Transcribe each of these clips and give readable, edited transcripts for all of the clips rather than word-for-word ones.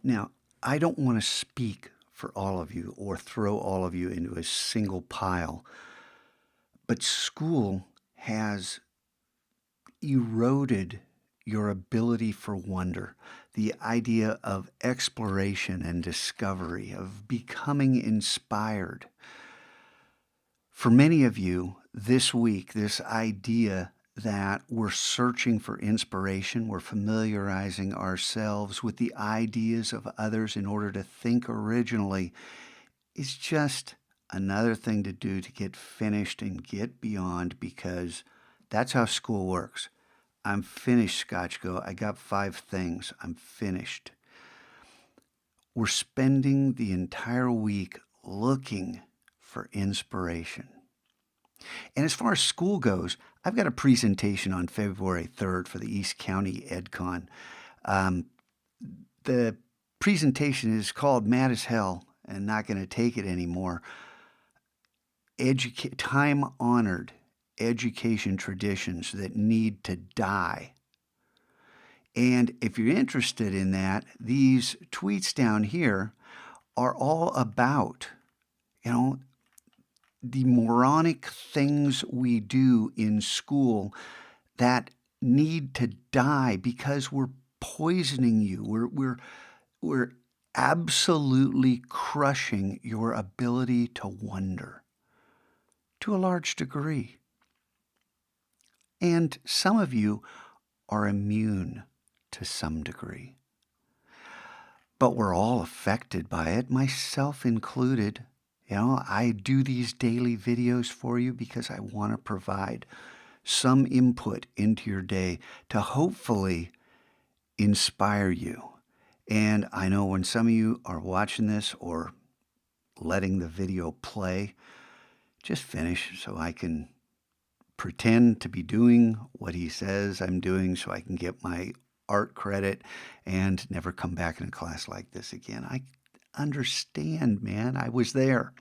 Now, I don't want to speak for all of you or throw all of you into a single pile, but school has eroded your ability for wonder, the idea of exploration and discovery, of becoming inspired. For many of you, this week, this idea that we're searching for inspiration, we're familiarizing ourselves with the ideas of others in order to think originally, is just another thing to do to get finished and get beyond, because that's how school works. I'm finished, Scotchgo. I got 5 things. I'm finished. We're spending the entire week looking for inspiration. And as far as school goes, I've got a presentation on February 3rd for the East County EdCon. Um, the presentation is called Mad as Hell and Not Going to Take It Anymore. Time-honored education traditions that need to die. And if you're interested in that, these tweets down here are all about, you know, the moronic things we do in school that need to die because we're poisoning you. We're absolutely crushing your ability to wonder to a large degree. And some of you are immune to some degree. But we're all affected by it, myself included. I do these daily videos for you because I want to provide some input into your day to hopefully inspire you. And I know when some of you are watching this or letting the video play, just finish so I can pretend to be doing what he says I'm doing so I can get my art credit and never come back in a class like this again. I understand, man. I was there.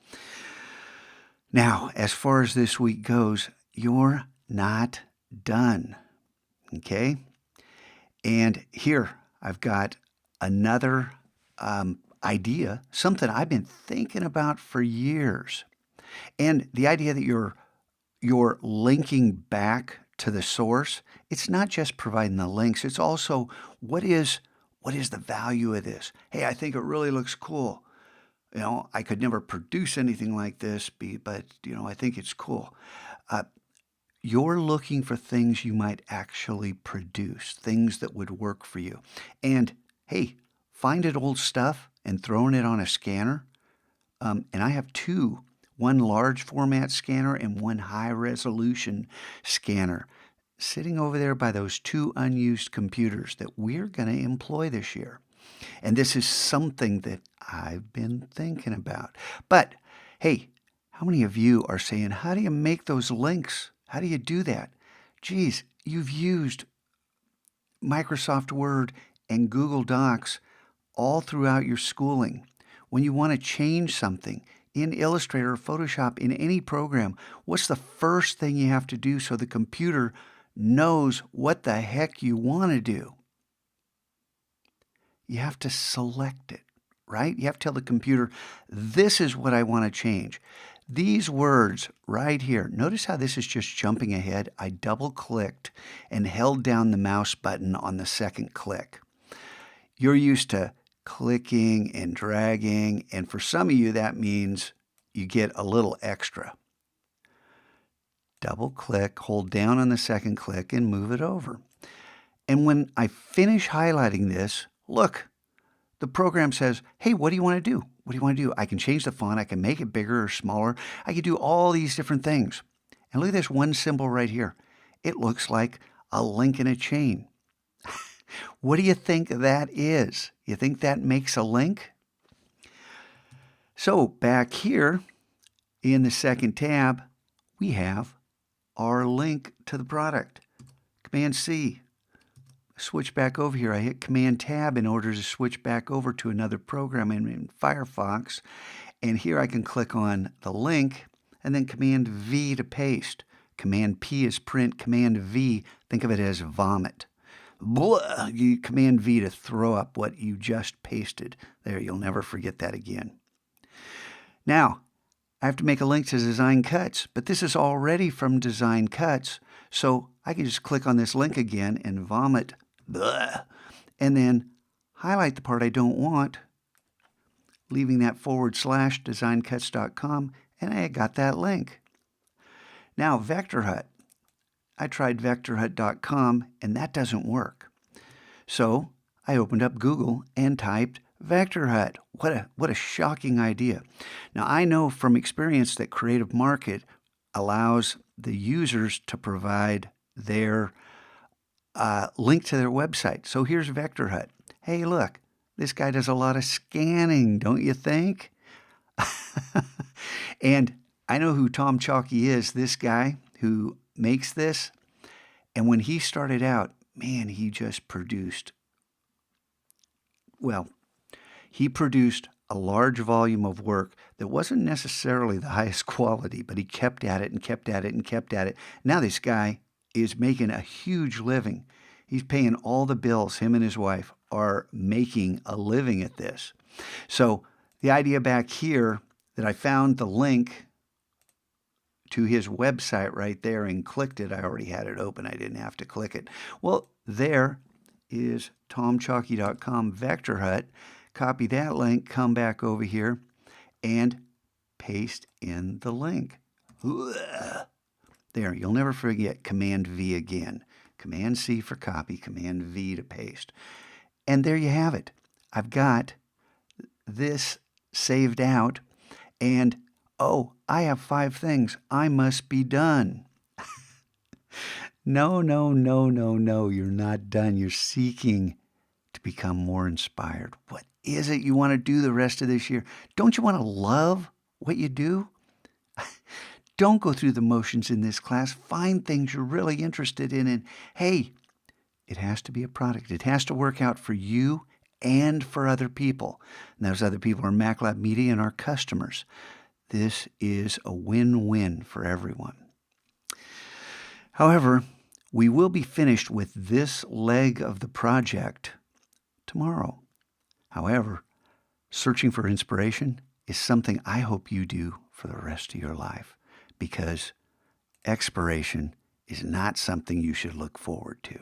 Now, as far as this week goes, you're not done. Okay? And here I've got another idea, something I've been thinking about for years. And the idea that you're linking back to the source, it's not just providing the links, it's also what is the value of this? Hey, I think it really looks cool. I could never produce anything like this, but I think it's cool. You're looking for things you might actually produce, things that would work for you. And hey, finding old stuff and throwing it on a scanner. And I have two, one large format scanner and one high resolution scanner sitting over there by those two unused computers that we're going to employ this year. And this is something that I've been thinking about. But hey, how many of you are saying, how do you make those links? How do you do that? Geez, you've used Microsoft Word and Google Docs all throughout your schooling. When you want to change something in Illustrator or Photoshop, in any program, what's the first thing you have to do so the computer knows what the heck you want to do? You have to select it, right? You have to tell the computer, this is what I want to change. These words right here, notice how this is just jumping ahead. I double-clicked and held down the mouse button on the second click. You're used to clicking and dragging, and for some of you, that means you get a little extra. Double-click, hold down on the second click, and move it over. And when I finish highlighting this, look, the program says, hey, what do you want to do? What do you want to do? I can change the font. I can make it bigger or smaller. I can do all these different things. And look at this one symbol right here. It looks like a link in a chain. What do you think that is? You think that makes a link? So back here in the second tab, we have our link to the product. Command C. Switch back over here. I hit Command Tab in order to switch back over to another program in Firefox. And here I can click on the link and then Command V to paste. Command P is print. Command V, think of it as vomit. blah, you Command V to throw up what you just pasted. There, you'll never forget that again. Now, I have to make a link to Design Cuts, but this is already from Design Cuts, so I can just click on this link again and vomit, blah, and then highlight the part I don't want, leaving that / designcuts.com, and I got that link. Now, VectorHut. I tried vectorhut.com, and that doesn't work. So I opened up Google and typed VectorHut. What a shocking idea. Now, I know from experience that Creative Market allows the users to provide their link to their website. So here's VectorHut. Hey, look, this guy does a lot of scanning, don't you think? And I know who Tom Chalky is, this guy who makes this. And when he started out, man, he produced a large volume of work that wasn't necessarily the highest quality, but he kept at it and kept at it and kept at it. Now this guy is making a huge living. He's paying all the bills. Him and his wife are making a living at this. So the idea back here that I found the link to his website right there and clicked it. I already had it open. I didn't have to click it. Well, there is tomchalky.com VectorHut. Copy that link, come back over here, and paste in the link. There, you'll never forget Command V again. Command C for copy, Command V to paste. And there you have it. I've got this saved out, and oh, I have 5 things. I must be done. No, you're not done. You're seeking to become more inspired. What is it you want to do the rest of this year? Don't you want to love what you do? Don't go through the motions in this class. Find things you're really interested in. And hey, it has to be a product. It has to work out for you and for other people. And those other people are MacLab Media and our customers. This is a win-win for everyone. However, we will be finished with this leg of the project tomorrow. However, searching for inspiration is something I hope you do for the rest of your life, because expiration is not something you should look forward to.